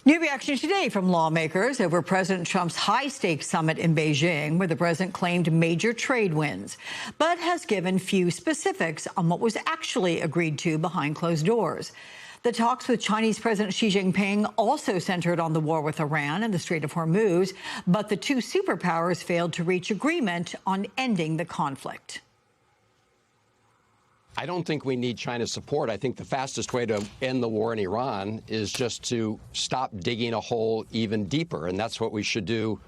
New reaction today from lawmakers over President Trump's high-stakes summit in Beijing, where the president claimed major trade wins, but has given few specifics on what was actually agreed to behind closed doors. The talks with Chinese President Xi Jinping also centered on the war with Iran and the Strait of Hormuz, but the two superpowers failed to reach agreement on ending the conflict. I don't think we need China's support. I think the fastest way to end the war in Iran is just to stop digging a hole even deeper. And that's what we should do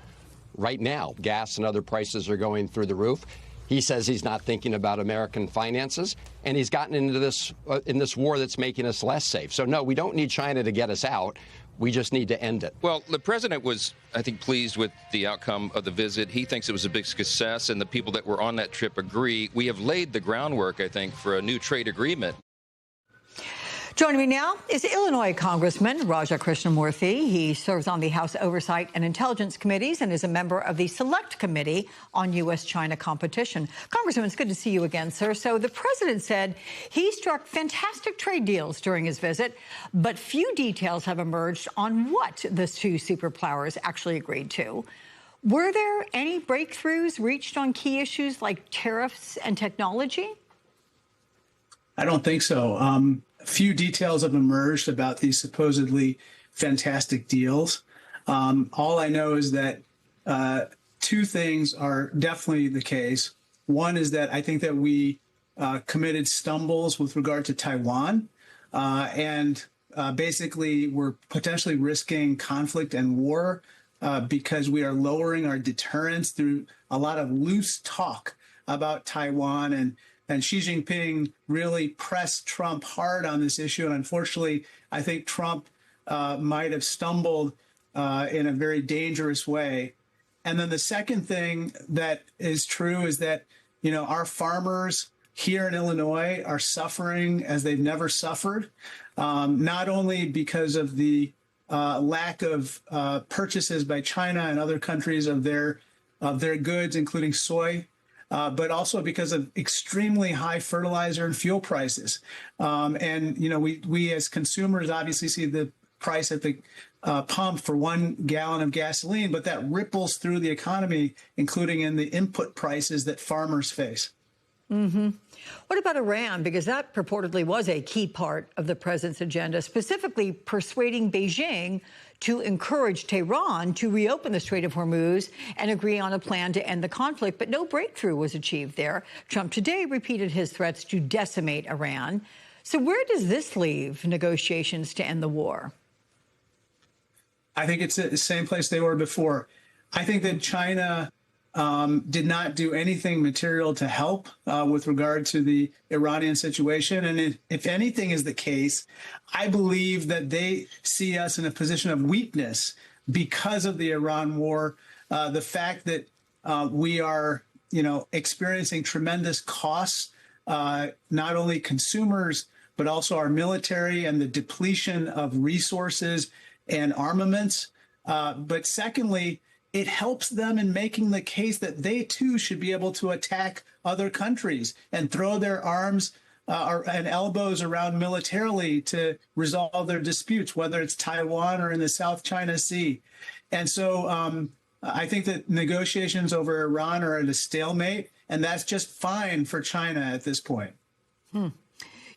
right now. Gas and other prices are going through the roof. He says he's not thinking about American finances, and he's gotten into this in this war that's making us less safe. So, no, we don't need China to get us out. We just need to end it. Well, the president was, I think, pleased with the outcome of the visit. He thinks it was a big success, and the people that were on that trip agree. We have laid the groundwork, I think, for a new trade agreement. Joining me now is Illinois Congressman Raja Krishnamoorthi. He serves on the House Oversight and Intelligence Committees and is a member of the Select Committee on U.S.-China Competition. Congressman, it's good to see you again, sir. So the president said he struck fantastic trade deals during his visit, but few details have emerged on what the two superpowers actually agreed to. Were there any breakthroughs reached on key issues like tariffs and technology? I don't think so. Few details have emerged about these supposedly fantastic deals. All I know is that two things are definitely the case. One is that I think that we committed stumbles with regard to Taiwan, and basically we're potentially risking conflict and war because we are lowering our deterrence through a lot of loose talk about Taiwan, and Xi Jinping really pressed Trump hard on this issue. And unfortunately, I think Trump might have stumbled in a very dangerous way. And then the second thing that is true is that, you know, our farmers here in Illinois are suffering as they've never suffered, not only because of the lack of purchases by China and other countries of their goods, including soy, but also because of extremely high fertilizer and fuel prices. And, you know, we as consumers obviously see the price at the pump for 1 gallon of gasoline, but that ripples through the economy, including in the input prices that farmers face. Mm-hmm. What about Iran? Because that purportedly was a key part of the president's agenda, specifically persuading Beijing to encourage Tehran to reopen the Strait of Hormuz and agree on a plan to end the conflict. But no breakthrough was achieved there. Trump today repeated his threats to decimate Iran. So where does this leave negotiations to end the war? I think it's the same place they were before. I think that China did not do anything material to help with regard to the Iranian situation. And if anything is the case, I believe that they see us in a position of weakness because of the Iran war. The fact that we are, you know, experiencing tremendous costs, not only consumers, but also our military and the depletion of resources and armaments. But secondly, it helps them in making the case that they, too, should be able to attack other countries and throw their arms and elbows around militarily to resolve their disputes, whether it's Taiwan or in the South China Sea. And so I think that negotiations over Iran are at a stalemate, and that's just fine for China at this point.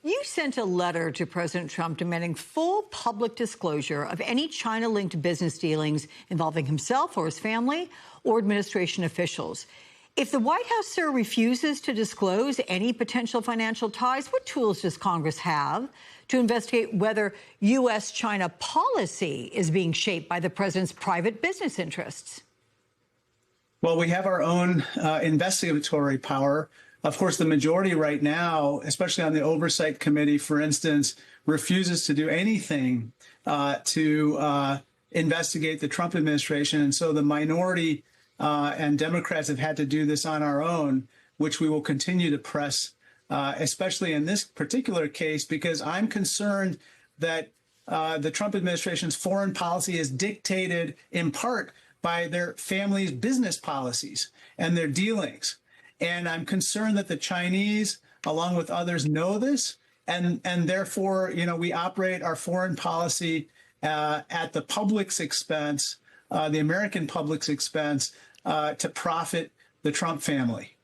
You sent a letter to President Trump demanding full public disclosure of any China-linked business dealings involving himself or his family or administration officials. If the White House, sir, refuses to disclose any potential financial ties, what tools does Congress have to investigate whether U.S.-China policy is being shaped by the president's private business interests? Well, we have our own investigatory power. Of course, the majority right now, especially on the Oversight Committee, for instance, refuses to do anything to investigate the Trump administration. And so the minority and Democrats have had to do this on our own, which we will continue to press, especially in this particular case, because I'm concerned that the Trump administration's foreign policy is dictated in part by their family's business policies and their dealings. And I'm concerned that the Chinese, along with others, know this, and therefore, you know, we operate our foreign policy at the public's expense, the American public's expense, to profit the Trump family.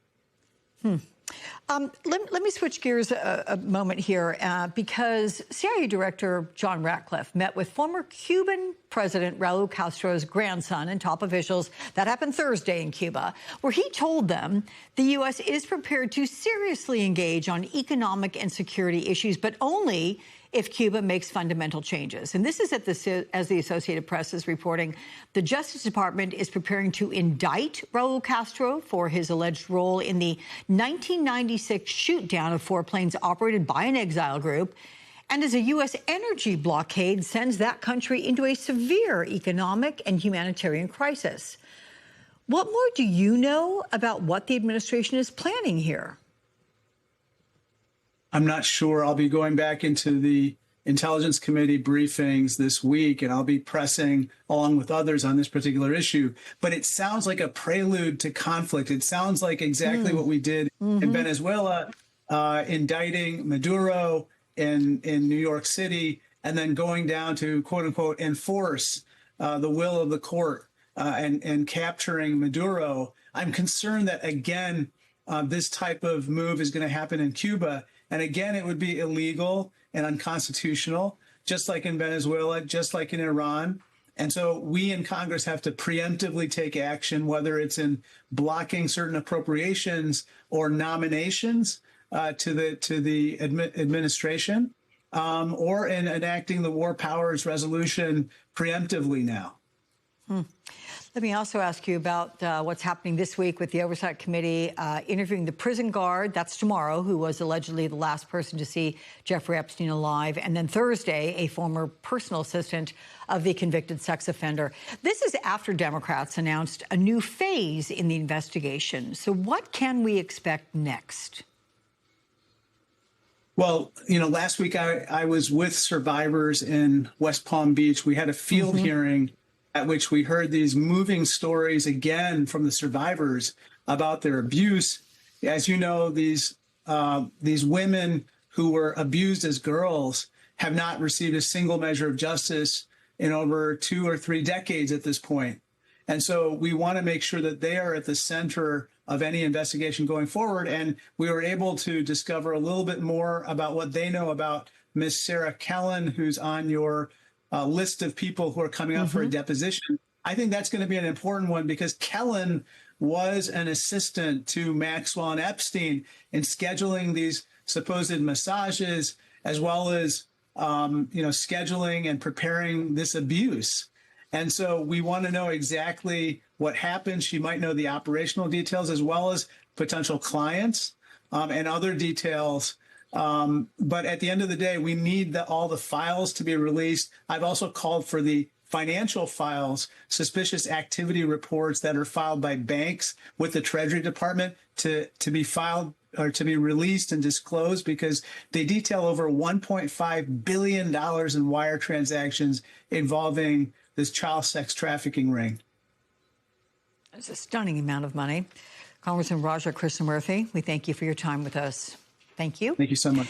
Let me switch gears a moment here because CIA Director John Ratcliffe met with former Cuban President Raul Castro's grandson and top officials. That happened Thursday in Cuba, where he told them the U.S. is prepared to seriously engage on economic and security issues, but only if Cuba makes fundamental changes. And this is as the Associated Press is reporting. The Justice Department is preparing to indict Raul Castro for his alleged role in the 1996 shoot-down of 4 planes operated by an exile group, and as a U.S. energy blockade sends that country into a severe economic and humanitarian crisis. What more do you know about what the administration is planning here? I'm not sure. I'll be going back into the Intelligence Committee briefings this week, and I'll be pressing along with others on this particular issue. But it sounds like a prelude to conflict. It sounds like exactly what we did in Venezuela, indicting Maduro in New York City, and then going down to, quote unquote, enforce the will of the court and capturing Maduro. I'm concerned that, again, this type of move is going to happen in Cuba. And again, it would be illegal and unconstitutional, just like in Venezuela, just like in Iran. And so we in Congress have to preemptively take action, whether it's in blocking certain appropriations or nominations to the administration, or in enacting the War Powers Resolution preemptively now. Let me also ask you about what's happening this week with the Oversight Committee interviewing the prison guard, that's tomorrow, who was allegedly the last person to see Jeffrey Epstein alive, and then Thursday, a former personal assistant of the convicted sex offender. This is after Democrats announced a new phase in the investigation. So what can we expect next? Well, last week I was with survivors in West Palm Beach. We had a field hearing at which we heard these moving stories again from the survivors about their abuse. As you know, these women who were abused as girls have not received a single measure of justice in over 2 or 3 decades at this point. And so we want to make sure that they are at the center of any investigation going forward. And we were able to discover a little bit more about what they know about Miss Sarah Kellen, who's on your list of people who are coming up for a deposition. I think that's going to be an important one because Kellen was an assistant to Maxwell and Epstein in scheduling these supposed massages, as well as, scheduling and preparing this abuse. And so we want to know exactly what happened. She might know the operational details as well as potential clients and other details. But at the end of the day, we need all the files to be released. I've also called for the financial files, suspicious activity reports that are filed by banks with the Treasury Department to be filed or to be released and disclosed, because they detail over $1.5 billion in wire transactions involving this child sex trafficking ring. It's a stunning amount of money. Congressman Raja Krishnamoorthi, we thank you for your time with us. Thank you. Thank you so much.